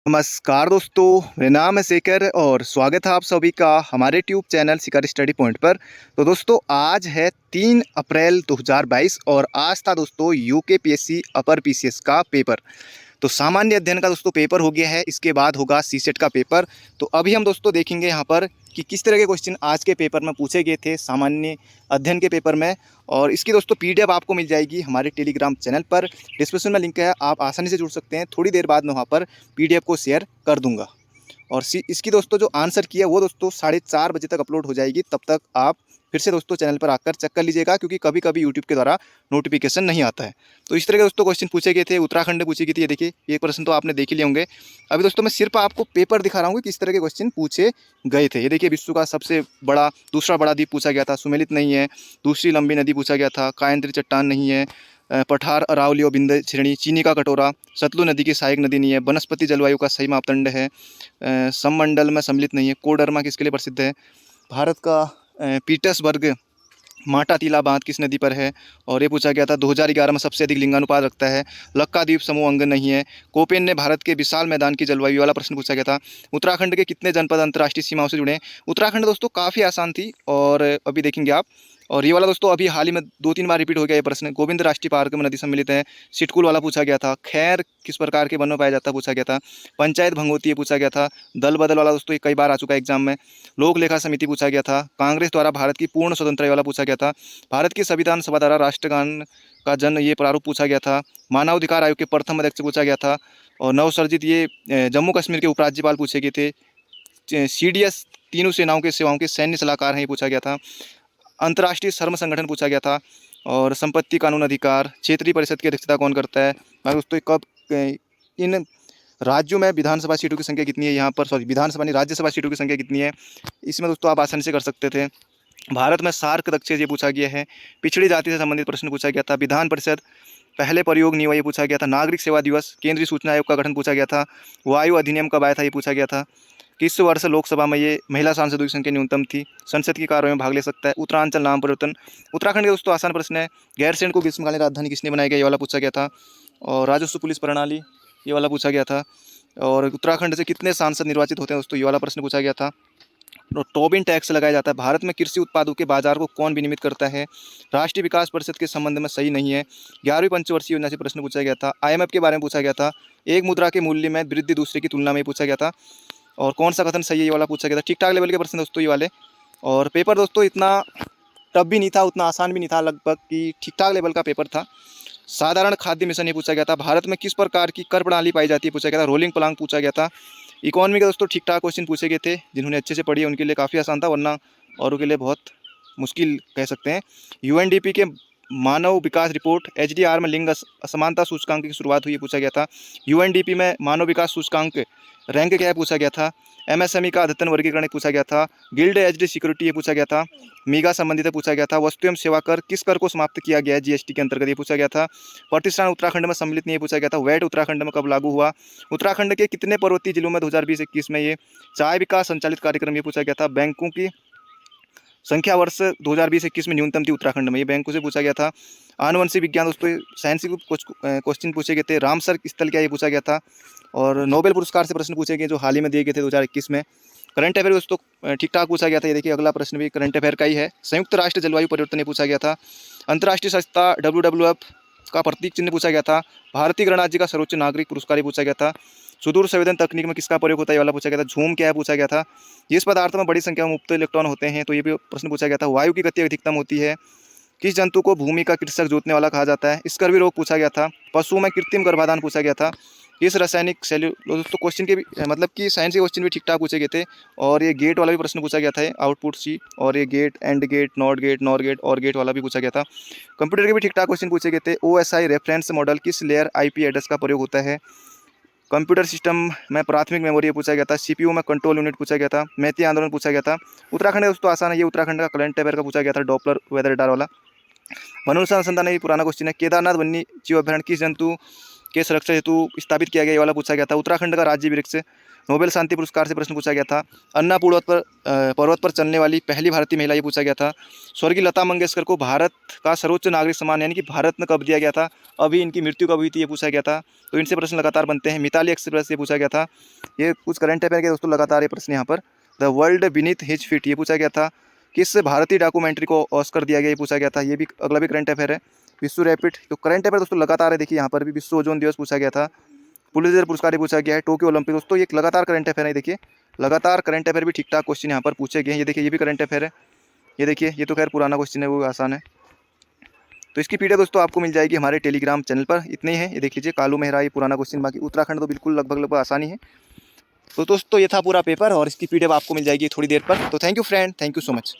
नमस्कार दोस्तों, मेरा नाम है शेखर और स्वागत है आप सभी का हमारे ट्यूब चैनल शिखर स्टडी पॉइंट पर। तो दोस्तों आज है 3 अप्रैल 2022 और आज था दोस्तों यूकेपीएससी अपर पीसीएस का पेपर। तो सामान्य अध्ययन का दोस्तों पेपर हो गया है, इसके बाद होगा सीसेट का पेपर। तो अभी हम दोस्तों देखेंगे यहाँ पर कि किस तरह के क्वेश्चन आज के पेपर में पूछे गए थे सामान्य अध्ययन के पेपर में। और इसकी दोस्तों पीडीएफ आपको मिल जाएगी हमारे टेलीग्राम चैनल पर, डिस्क्रिप्शन में लिंक है, आप आसानी से जुड़ सकते हैं। थोड़ी देर बाद मैं वहाँ पर पीडीएफ को शेयर कर दूँगा। और इसकी दोस्तों जो आंसर की है वो दोस्तों 4:30 बजे तक अपलोड हो जाएगी। तब तक आप फिर से दोस्तों चैनल पर आकर चेक कर लीजिएगा, क्योंकि कभी कभी यूट्यूब के द्वारा नोटिफिकेशन नहीं आता है। तो इस तरह के दोस्तों क्वेश्चन पूछे गए थे। उत्तराखंड में पूछी गई थी, ये देखिए ये प्रश्न तो आपने देख ही लिए होंगे। अभी दोस्तों मैं सिर्फ आपको पेपर दिखा रहा हूँ कि किस तरह के क्वेश्चन पूछे गए थे। ये देखिए विश्व का सबसे बड़ा दूसरा बड़ा द्वीप पूछा गया था, सुमेलित नहीं है। दूसरी लंबी नदी पूछा गया था, कायंत्री चट्टान नहीं है। पठार, अरावली और बिंद श्रेणी, चीनी का कटोरा, सतलुज नदी की सहायक नदी नहीं है। वनस्पति जलवायु का सही मापदंड है। सममंडल में सम्मिलित नहीं है। कोडरमा किसके लिए प्रसिद्ध है? भारत का पीटर्सबर्ग माटा टीला बांध किस नदी पर है? और ये पूछा गया था 2011 में सबसे अधिक लिंगानुपात रखता है। लक्काद्वीप समूह अंग नहीं है। कोपेन ने भारत के विशाल मैदान की जलवायु वाला प्रश्न पूछा गया था। उत्तराखंड के कितने जनपद अंतर्राष्ट्रीय सीमाओं से जुड़े हैं? उत्तराखंड दोस्तों काफ़ी आसान थी और अभी देखेंगे आप। और ये वाला दोस्तों अभी हाल ही में 2-3 बार रिपीट हो गया ये प्रश्न। गोविंद राष्ट्रीय पार्क में नदी सम्मिलित है। सिटकुल वाला पूछा गया था। खैर किस प्रकार के वन में पाया जाता है पूछा गया था। पंचायत भंग होती है पूछा गया था। दल बदल वाला दोस्तों ये कई बार आ चुका है एग्जाम में। लोक लेखा समिति पूछा गया था। कांग्रेस द्वारा भारत की पूर्ण स्वतंत्रता वाला पूछा गया था। भारत की संविधान सभा द्वारा राष्ट्रगान का जन्म ये प्रारूप पूछा गया था। मानवाधिकार आयोग के प्रथम अध्यक्ष पूछा गया था। और नवसर्जित ये जम्मू कश्मीर के उपराज्यपाल पूछे गए थे। सीडीएस तीनों सेनाओं के सेवाओं के सैन्य सलाहकार हैं ये पूछा गया था। अंतर्राष्ट्रीय श्रम संगठन पूछा गया था। और संपत्ति कानून अधिकार क्षेत्रीय परिषद की अध्यक्षता कौन करता है? दोस्तों कब इन राज्यों में विधानसभा सीटों की संख्या कितनी है? यहाँ पर विधानसभा नहीं, राज्यसभा सीटों की संख्या कितनी है? इसमें दोस्तों आप आसानी से कर सकते थे। भारत में सार्क दक्षिण ये पूछा गया है। पिछड़ी जाति से संबंधित प्रश्न पूछा गया था। विधान परिषद पहले प्रयोग नहीं हुआ ये पूछा गया था। नागरिक सेवा दिवस, केंद्रीय सूचना आयोग का गठन पूछा गया था। वायु अधिनियम कब आया था ये पूछा गया था। किस वर्ष लोकसभा में ये महिला सांसदों की संख्या न्यूनतम थी? संसद की कार्रवाई में भाग ले सकता है। उत्तरांचल नाम परिवर्तन उत्तराखंड के दोस्तों आसान प्रश्न है। गैरसैंण को ग्रीष्मकालीन राजधानी किसने बनाया गया ये वाला पूछा गया था। और राजस्व पुलिस प्रणाली ये वाला पूछा गया था। और उत्तराखंड से कितने सांसद निर्वाचित होते हैं दोस्तों ये वाला प्रश्न पूछा गया था। टोबिन टैक्स लगाया जाता है। भारत में कृषि उत्पादों के बाजार को कौन विनियमित करता है? राष्ट्रीय विकास परिषद के संबंध में सही नहीं है। 11वीं पंचवर्षीय योजना से प्रश्न पूछा गया था। आईएमएफ के बारे में पूछा गया था। एक मुद्रा के मूल्य में वृद्धि दूसरे की तुलना में पूछा गया था। और कौन सा कथन सही है ये वाला पूछा गया था। ठीक ठाक लेवल के प्रश्न दोस्तों ये वाले। और पेपर दोस्तों इतना टफ भी नहीं था, उतना आसान भी नहीं था, लगभग कि ठीक ठाक लेवल का पेपर था। साधारण खाद्य मिशन ये पूछा गया था। भारत में किस प्रकार की कर प्रणाली पाई जाती है पूछा गया था। रोलिंग प्लांग पूछा गया था। इकोनॉमी के दोस्तों ठीक ठाक क्वेश्चन पूछे गए थे। जिन्होंने अच्छे से पढ़ी है उनके लिए काफ़ी आसान था, वरना औरों के लिए बहुत मुश्किल कह सकते हैं। यूएनडीपी के मानव विकास रिपोर्ट एचडीआर में लिंग असमानता सूचकांक की शुरुआत हुई पूछा गया था। यूएनडीपी में मानव विकास सूचकांक रैंक क्या है पूछा गया था। एमएसएमई का अद्यतन वर्गीकरण पूछा गया था। गिल्ड एजड सिक्योरिटी ये पूछा गया था। मीगा संबंधित पूछा गया था। वस्तु एवं सेवा कर किस कर को समाप्त किया गया है जीएसटी के अंतर्गत ये पूछा गया था। प्रतिष्ठान उत्तराखंड में सम्मिलित नहीं पूछा गया था। वैट उत्तराखंड में कब लागू हुआ? उत्तराखंड के कितने पर्वतीय जिलों में 2020-21 में ये चाय विकास संचालित कार्यक्रम ये पूछा गया था। बैंकों की संख्या वर्ष 2020-21 में न्यूनतम थी उत्तराखंड में, ये बैंकों से पूछा गया था। आनुवंशिक विज्ञान दोस्तों साइंस के कुछ क्वेश्चन पूछे गए थे। रामसर स्थल क्या ये पूछा गया था। और नोबेल पुरस्कार से प्रश्न पूछे गए जो हाल ही में दिए गए थे 2021 में। करंट अफेयर दोस्तों ठीक ठाक पूछा गया था। ये देखिए अगला प्रश्न भी करंट अफेयर का ही है। संयुक्त राष्ट्र जलवायु परिवर्तन ये पूछा गया था। अंतर्राष्ट्रीय संस्था WWF का प्रतीक चिन्ह पूछा गया था। भारतीय गणराज्य का सर्वोच्च नागरिक पुरस्कार ये पूछा गया था। सुदूर संवेदन तकनीक में किसका प्रयोग होता है ये वाला पूछा गया था। झूम क्या है पूछा गया था। जिस पदार्थ में बड़ी संख्या में मुक्त इलेक्ट्रॉन होते हैं तो ये भी प्रश्न पूछा गया था। वायु की गति अधिकतम होती है। किस जंतु को भूमि का कृषक जोतने वाला कहा जाता है? स्कर्वी रोग पूछा गया था। पशुओं में कृत्रिम गर्भाधान पूछा गया था। इस रासायनिक दोस्तों क्वेश्चन के भी मतलब कि साइंस के क्वेश्चन भी ठीक ठाक पूछे गए थे। और ये गेट वाला भी प्रश्न पूछा गया था, आउटपुट सी। और ये gate, and gate, not gate, nor gate or gate वाला भी पूछा गया था। कंप्यूटर के भी ठीक ठाक क्वेश्चन पूछे गए थे। OSI रेफरेंस मॉडल किस लेयर IP एड्रेस का प्रयोग होता है? कंप्यूटर सिस्टम में प्राथमिक मेमोरी पूछा गया था। CPU में कंट्रोल यूनिट पूछा गया था। मैती आंदोलन पूछा गया था। उत्तराखंड दोस्तों आसान है, ये उत्तराखंड का करंट अफेयर का पूछा गया था। डॉपलर वेदर रडार वाला। मनुष्य अनुसंधान ये पुराना क्वेश्चन है। केदारनाथ वन्य जीव अभ्यारण्य किस जंतु के संरक्षण हेतु स्थापित किया गया, ये वाला पूछा गया था। उत्तराखंड का राज्य वृक्ष, नोबेल शांति पुरस्कार से प्रश्न पूछा गया था। अन्नपूर्णा पर्वत पर चलने वाली पहली भारतीय महिला, ये पूछा गया था। स्वर्गीय लता मंगेशकर को भारत का सर्वोच्च नागरिक सम्मान यानी कि भारत में कब दिया गया था, अभी इनकी मृत्यु कब हुई थी, ये पूछा गया था। तो इनसे प्रश्न लगातार बनते हैं। मिताली एक्सप्रेस, ये पूछा गया था। ये कुछ करंट अफेयर के दोस्तों लगातार ये प्रश्न यहाँ पर। The world beneath his feet, ये पूछा गया था। किस भारतीय डॉक्यूमेंट्री को ऑस्कर दिया गया, ये पूछा गया था। ये भी अगला भी करंट अफेयर है। विश्व रैपिड, तो करंट अफेयर दोस्तों लगातार है। देखिए यहाँ पर भी विश्व ओजोन दिवस पूछा गया था। पुलित्जर पुरस्कार पूछा गया है। टोक्यो ओलंपिक, दोस्तों ये लगातार करंट अफेयर है। देखिए लगातार करंट अफेयर भी ठीक ठाक क्वेश्चन यहाँ पर पूछे गए हैं। ये देखिए ये भी करंट अफेयर है। ये देखिए ये तो खैर पुराना क्वेश्चन है, वो आसान है। तो इसकी पीडीएफ दोस्तों आपको मिल जाएगी हमारे टेलीग्राम चैनल पर। इतने ही है, ये देख लीजिए। कालू मेहरा ये पुराना क्वेश्चन, बाकी उत्तराखंड तो बिल्कुल लगभग आसानी है। तो दोस्तों ये था पूरा पेपर और इसकी पीडीएफ आपको मिल जाएगी थोड़ी देर पर। तो thank you friend, thank you so much.